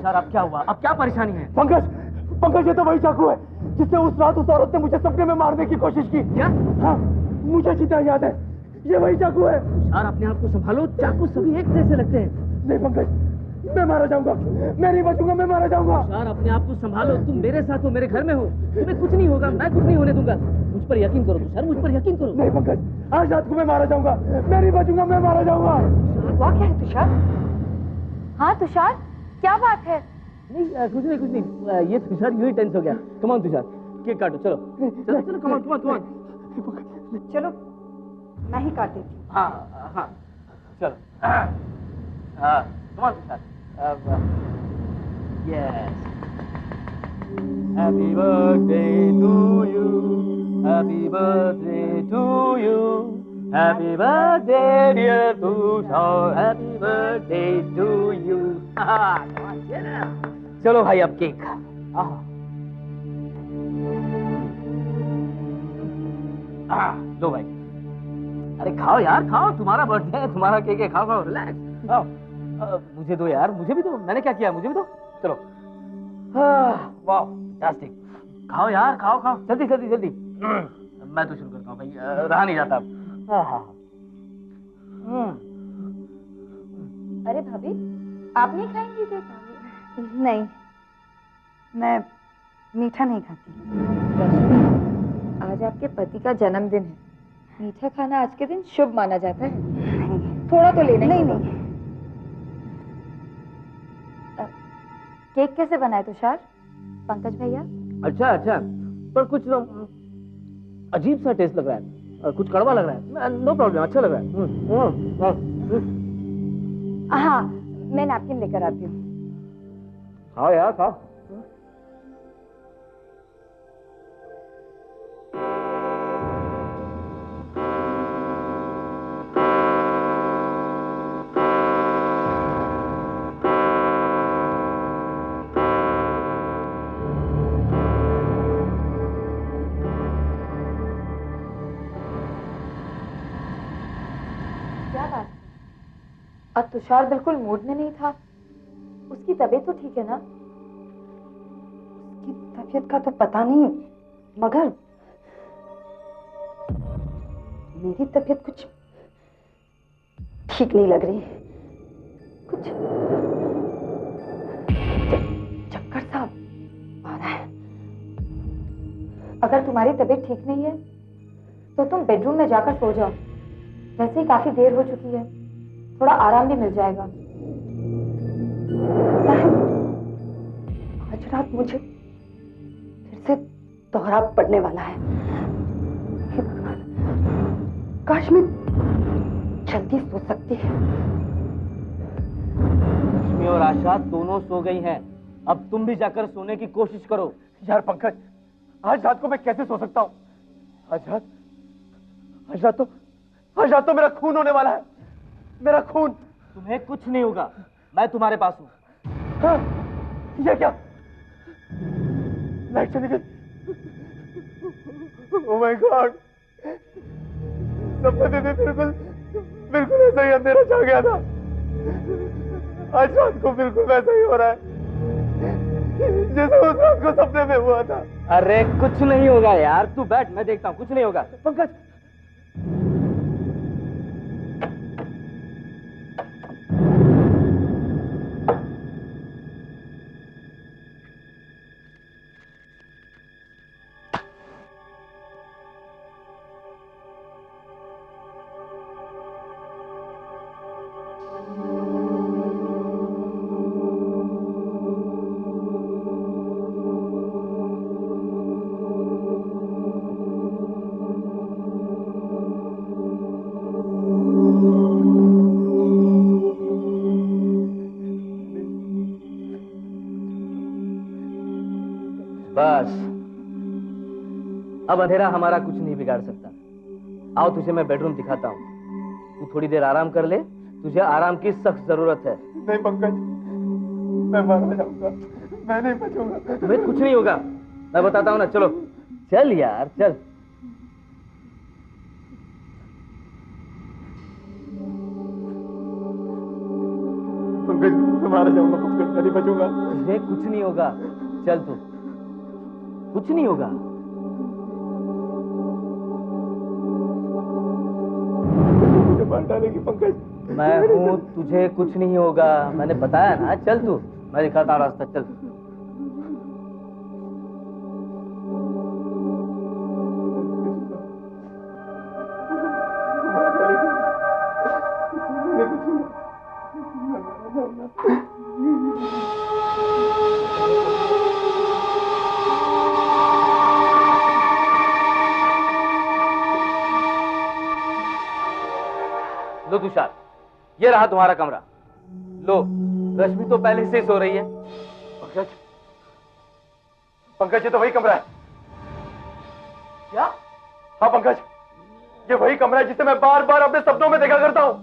तुषार, अब क्या हुआ? अब क्या परेशानी है? पंकज, पंकज, ये तो वही चाकू है जिससे उस रात उस औरत ने मुझे सपने में मारने की कोशिश की। क्या? हाँ, मुझे सीधा याद है, ये वही चाकू है। तुषार, अपने आप को संभालो, चाकू सभी एक जैसे लगते हैं। नहीं पंकज, मैं मारा जाऊंगा, मैं नहीं बचूंगा, मैं मारा जाऊंगा। तुषार, अपने आप को संभालो, तुम मेरे साथ हो, मेरे घर में हो, तुम्हें कुछ नहीं होगा, मैं कुछ नहीं होने दूंगा। मुझ पर यकीन करो तुषार, मुझ पर यकीन करो। नहीं पंकज, आज रात को मैं मारा जाऊंगा, मैं नहीं बचूंगा, मैं मारा जाऊंगा। हुआ क्या है तुषार? हाँ तुषार, क्या बात है? नहीं, कुछ नहीं, ये तुषार यूं ही टेंस हो गया। कम ऑन तुषार, केक काटो, चलो चलो चलो, कम ऑन। चलो मैं ही काट देती हूँ। हाँ चलो, come on Tushar. Yes, happy birthday to you, happy birthday to you, happy birthday dear Tushar, happy birthday to you. चलो भाई, अब केक। लो भाई, अरे खाओ यार, खाओ, तुम्हारा बर्थडे है, तुम्हारा केक है, खाओ खाओ, रिलैक्स, खाओ। मुझे दो यार, मुझे भी दो, मैंने क्या किया, मुझे भी दो। चलो, वाह फैंटास्टिक, खाओ यार, खाओ खाओ, जल्दी जल्दी जल्दी। मैं तो शुरू करता हूँ भाई, रहा नहीं जाता अब। अरे भाभी, आप नहीं खाएंगी केक? नहीं, मैं मीठा नहीं खाती। आज आपके पति का जन्मदिन है, मीठा खाना आज के दिन शुभ माना जाता है। नहीं, थोड़ा तो लेना। नहीं। केक कैसे बना है तुषार? पंकज भैया। अच्छा, पर कुछ अजीब सा टेस्ट लग रहा है, कुछ कड़वा लग रहा है। नो प्रॉब्लम, अच्छा लग रहा है। हाँ, मैं नैपकिन लेकर आती हूँ। खाओ यार, खाओ। और तुषार बिल्कुल मूड में नहीं था। उसकी तबीयत तो ठीक है ना? उसकी तबीयत का तो पता नहीं, मगर मेरी तबीयत कुछ ठीक नहीं लग रही। कुछ चक्कर सा आ रहा है। अगर तुम्हारी तबीयत ठीक नहीं है तो तुम बेडरूम में जाकर सो जाओ। वैसे ही काफी देर हो चुकी है, थोड़ा आराम भी मिल जाएगा। आज रात मुझे फिर से दोहरा पड़ने वाला है। हे भगवान, काश मैं जल्दी सो सकती है। लक्ष्मी और आशा दोनों सो गई हैं, अब तुम भी जाकर सोने की कोशिश करो। यार पंकज, आज रात को मैं कैसे सो सकता हूँ? आज रात तो मेरा खून होने वाला है, मेरा खून। तुम्हें कुछ नहीं होगा, मैं तुम्हारे पास हूँ। हाँ, ये क्या? लाइट चली गई। ओह माय गॉड, सपने में बिल्कुल ऐसा ही अंधेरा छा गया था। आज रात को बिल्कुल वैसा ही हो रहा है जैसे उस रात को सपने में हुआ था। अरे कुछ नहीं होगा यार, तू बैठ, मैं देखता हूँ, कुछ नहीं होगा। पंकज, बस अब अंधेरा हमारा कुछ नहीं बिगाड़ सकता। आओ तुझे मैं बेडरूम दिखाता हूँ, तू थोड़ी देर आराम कर ले, तुझे आराम की सख्त जरूरत है। नहीं पंकज, मैं मारा जाऊंगा, मैं नहीं बचूंगा। तुम्हें कुछ नहीं होगा, मैं बताता हूँ ना। चलो चल यार, चल। पंकज मैं मारा जाऊंगा पंकज, मैं नहीं बचूंगा। तुझे कुछ नहीं होगा, चल तू, कुछ नहीं होगा। मुझे मार डालेगी पंकज। मैं हूँ, तुझे कुछ नहीं होगा, मैंने बताया ना। चल तू, मैं दिखाता हूँ रास्ता, चल। लो तुषार, ये रहा तुम्हारा कमरा। लो, रश्मि तो पहले से ही सो रही है। पंकज, पंकज ये तो वही कमरा है। क्या? हाँ पंकज, ये वही कमरा है जिसे मैं बार बार अपने सपनों में देखा करता हूँ।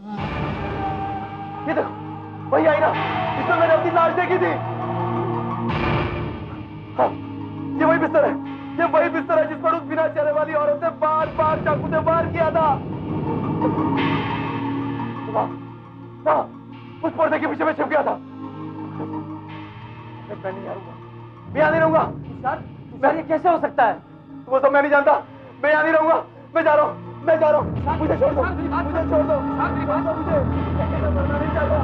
ये देखो, वही आईना जिसमें मैंने अपनी लाश देखी थी। हाँ, ये वही बिस्तर है, ये वही बिस्तर है जिस पर उस बिना चेहरे वाली औरत ने बार बार चाकू से वार किया था। ना, उस पर्दे के पीछे मैं छिप गया था। मैं नहीं हारूंगा, मैं यहाँ नहीं रहूंगा। तुषार, ये कैसे हो सकता है? वो सब मैं नहीं जानता, मैं यहाँ नहीं रहूंगा। मैं जा रहा हूँ, मैं जा रहा हूँ। मुझे छोड़ दो, मुझे छोड़ दो, मुझे मरना नहीं चाहता।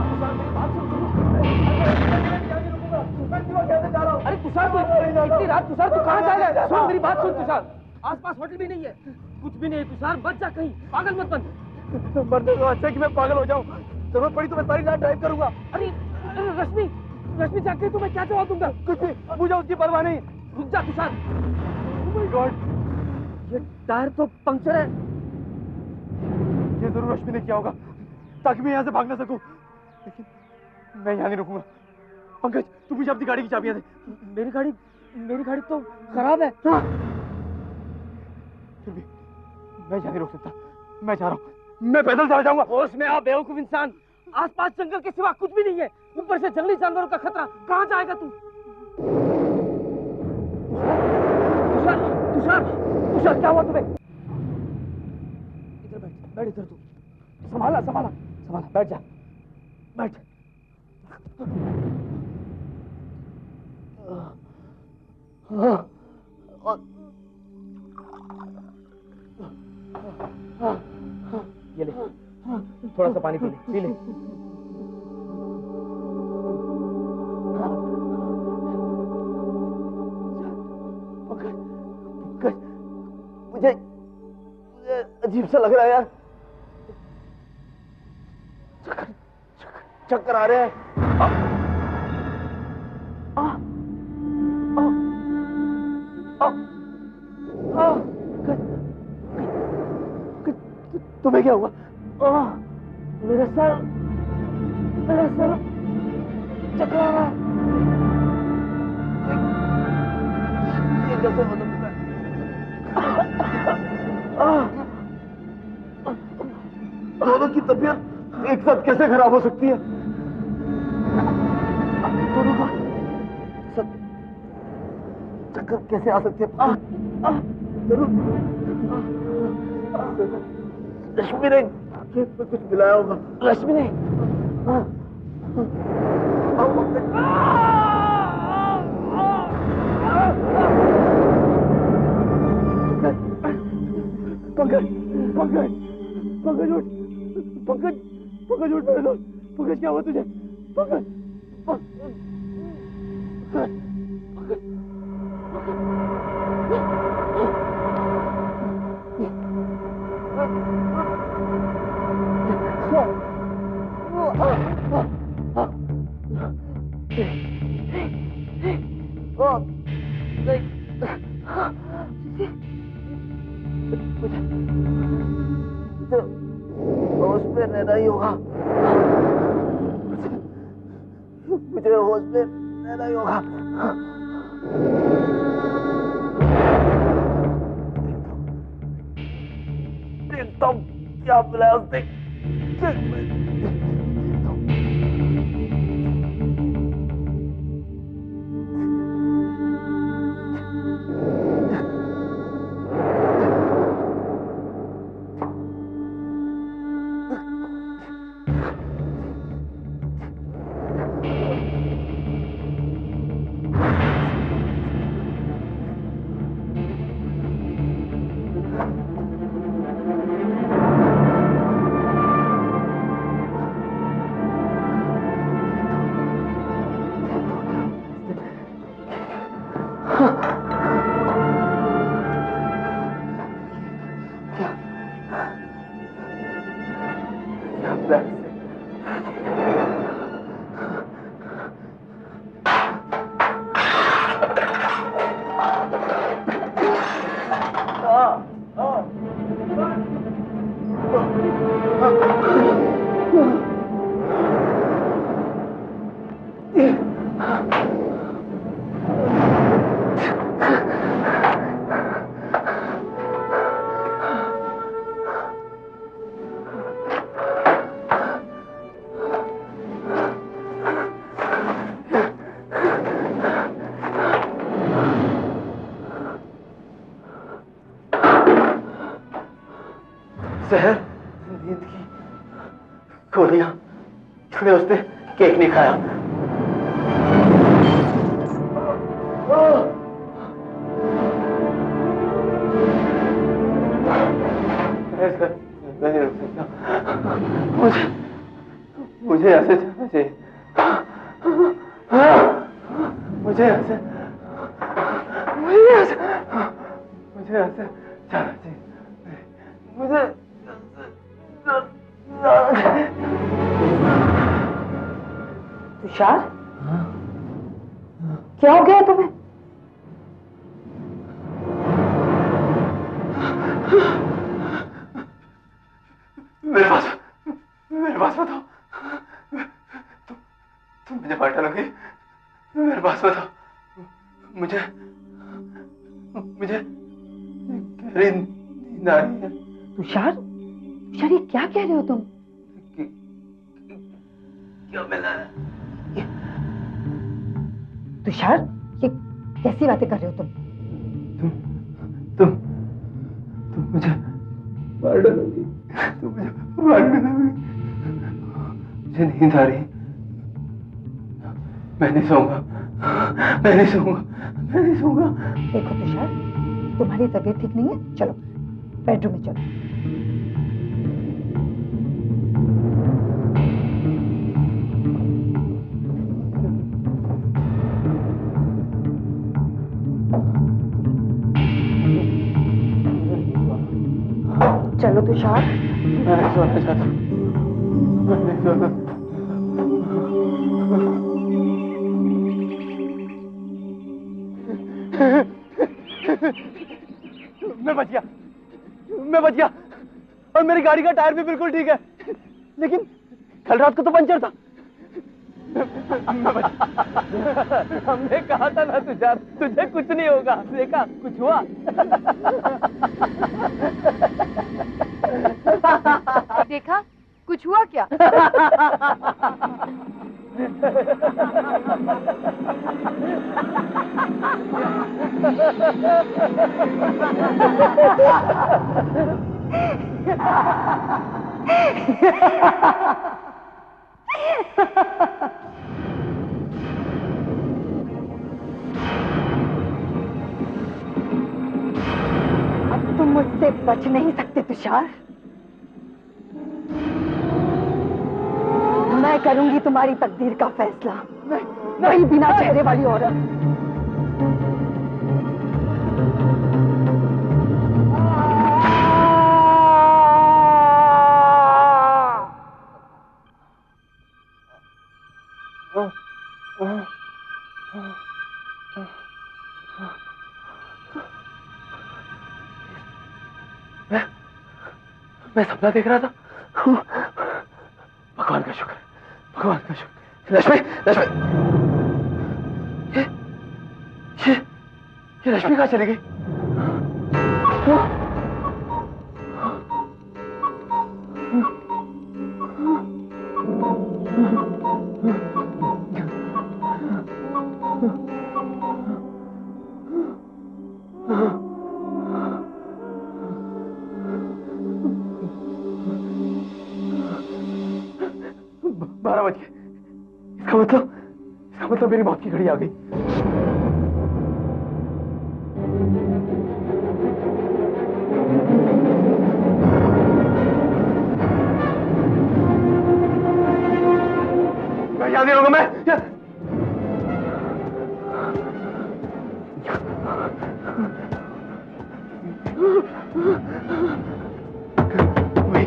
मैं सिवा कैसे जा रहा हूँ? अरे तुषार, तू इतनी रात, तुषार तू कहाँ जाएगा? सुन मेरी बात सुन तुषार, आसपास होटल भी नहीं है, कुछ भी नहीं है तुषार, बच जा कहीं, पागल मत बन। मरने तो अच्छा कि मैं पागल हो जाऊं, जरूरत पड़ी तो मैं सारी रात ड्राइव करूंगा। अरे रश्मि, रश्मि जाके तुम्हें क्या जवाब दूंगा? कुछ भी, मुझे उसकी परवाह नहीं। रुक जा तुषार। Oh my God, ये टायर तो पंक्चर है। ये जरूर रश्मि ने किया होगा ताकि मैं यहाँ से भाग ना सकूं, लेकिन मैं यहाँ नहीं रुकूंगा। पंकज, तू मुझे अपनी गाड़ी की चाबियां दे। मेरी गाड़ी तो खराब है। हाँ। फिर भी मैं यहाँ नहीं रुक सकता, मैं जा रहा हूँ, मैं पैदल चला जाऊंगा। होश में आ बेवकूफ इंसान, आसपास जंगल के सिवा कुछ भी नहीं है, ऊपर से जंगली जानवरों का खतरा, कहाँ जाएगा तू? तुषार, तुषार, तुषार क्या हुआ तुम्हें? इधर बैठ, बैठ इधर तू, संभाला संभाला संभाला, बैठ जा, बैठ। ये ले, थोड़ा सा पानी पी ले, पी ले। मुझे अजीब सा लग रहा है यार, चक्कर आ रहे हैं। तुम्हें क्या हुआ? मेरा सर चक्कर आ रहा है। ये कैसे हो सकता है? दोनों की तबीयत एक साथ कैसे खराब हो सकती है? दोनों को चक्कर कैसे आ सकते हैं? जरूर रश्मि ने खेत में कुछ मिलाया होगा। रश्मि ने? पंकज, पंकज, पंकज उठ, पंकज, पंकज उठ मेरे दोस्त। पंकज क्या हुआ तुझे? पंकज, होश में रहना ही होगा, मुझे होश में रहना ही होगा। देखता हूँ क्या मिला उसने। या बैग से जहर नींद की गोलियां, इसलिए उसने केक नहीं खाया। नहीं रुक सकता, मुझे ऐसे जाना चाहिए, मुझे ऐसे जाना चाहिए, मुझे तुषार, क्या हो गया तुम्हें? मेरे पास बताओ, तुम मुझे मार डालोगे? मेरे पास बताओ, मुझे गहरी नींद आ रही है। तुषार, ये क्या कह रहे हो तुम? क्या मिला है? तुषार, ये कैसी बातें कर रहे हो तुम? तुम मुझे मार डालोगी, तुम मुझे मार डालोगी। मुझे नींद आ रही, मैं नहीं सोऊंगा। देखो तुषार, तुम्हारी तबीयत ठीक नहीं है, चलो बेडरूम में चलो। चलो तुषार। मैं नहीं सोना चाहता, मैं नहीं सोना। मैं बच गया और मेरी गाड़ी का टायर भी बिल्कुल ठीक है, लेकिन कल रात को तो पंचर था। हमने कहा था ना तुषार, तुझे कुछ नहीं होगा। देखा, कुछ हुआ? देखा, कुछ हुआ क्या? अब तुम मुझसे बच नहीं सकते तुषार। मैं करूंगी तुम्हारी तकदीर का फैसला। वही बिना चेहरे वाली औरत। मैं सपना देख रहा था। भगवान का शुक्र, भगवान का शुक्र। लक्ष्मी, ये लक्ष्मी कहाँ चली गई? इसका मतलब मेरी मौत की घड़ी आ गई। मैं यहाँ नहीं रहूंगा। मैं वही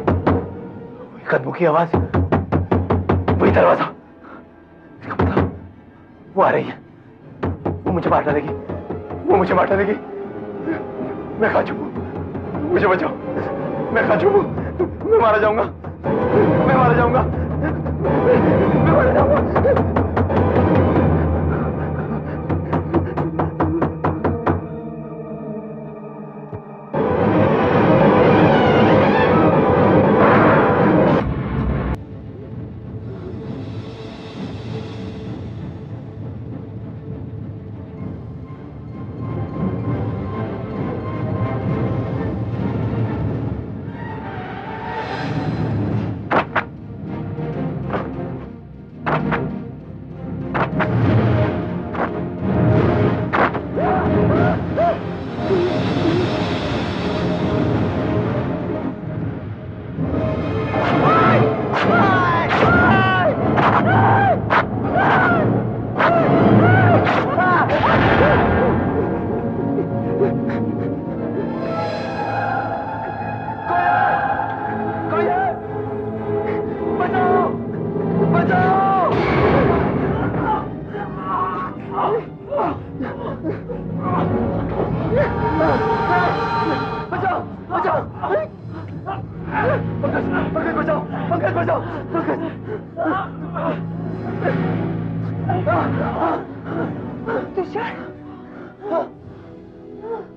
कदम की आवाज, वही दरवाजा, इसका मतलब वो आ रही है, वो मुझे मार डालेगी, वो मुझे मार डालेगी। मैं कहाँ छुपूं? मुझे बचाओ, मैं कहाँ छुपूं? मैं मारा जाऊंगा, मैं मारा जाऊंगा, मैं मारा जाऊंगा।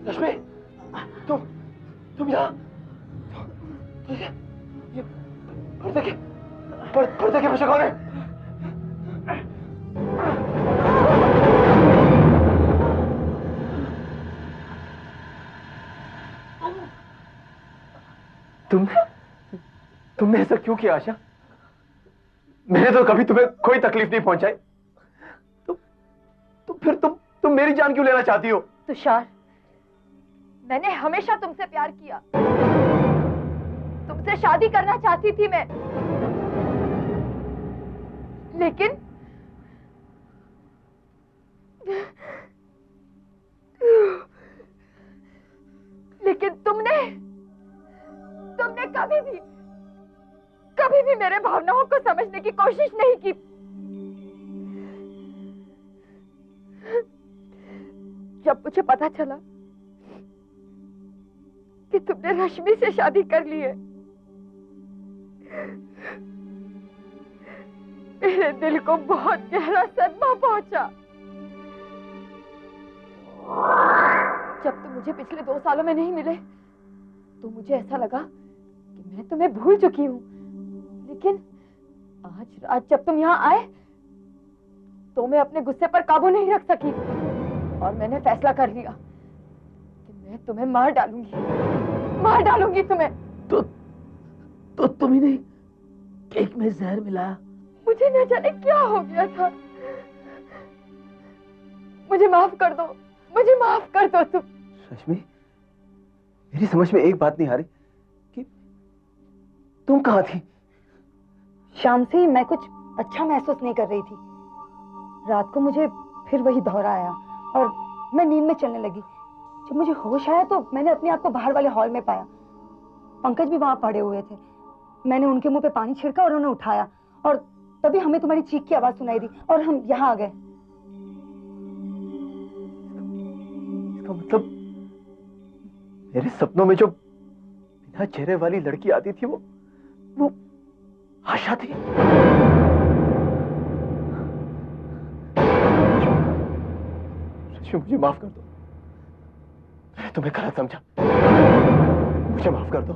रश्मि, तुम यहाँ? ये पर्दे के पीछे कौन है? तुमने ऐसा क्यों किया आशा? मैंने तो कभी तुम्हें कोई तकलीफ नहीं पहुंचाई, तो फिर तुम मेरी जान क्यों लेना चाहती हो? तुषार, मैंने हमेशा तुमसे प्यार किया, तुमसे शादी करना चाहती थी मैं, लेकिन तुमने कभी भी मेरे भावनाओं को समझने की कोशिश नहीं की। जब मुझे पता चला कि तुमने रश्मि से शादी कर ली है, मेरे दिल को बहुत गहरा सदमा पहुंचा। जब तुम मुझे पिछले 2 सालों में नहीं मिले तो मुझे ऐसा लगा कि मैं तुम्हें भूल चुकी हूं, लेकिन आज रात जब तुम यहाँ आए तो मैं अपने गुस्से पर काबू नहीं रख सकी और मैंने फैसला कर लिया कि मैं तुम्हें मार डालूंगी तुम्हें। तो तुम ही नहीं केक में जहर मिलाया? मुझे न जाने क्या हो गया था। मुझे माफ कर दो तुम। रश्मि, मेरी समझ में एक बात नहीं आ रही कि तुम कहाँ थी? शाम से ही मैं कुछ अच्छा महसूस नहीं कर रही थी। रात को मुझे फिर वही दौरा आया और मैं नींद में चलने लगी। जब मुझे होश आया तो मैंने अपने आप को बाहर वाले हॉल में पाया। पंकज भी वहां पड़े हुए थे। मैंने उनके मुंह पे पानी छिड़का और उन्हें उठाया और तभी हमें तुम्हारी चीख की आवाज सुनाई दी और हम यहाँ आ गए। इसका मतलब मेरे सपनों में जो बिना चेहरे वाली लड़की आती थी वो आशा थी। मुझे माफ कर दो, मैंने तुम्हें गलत समझा। मुझे माफ कर दो।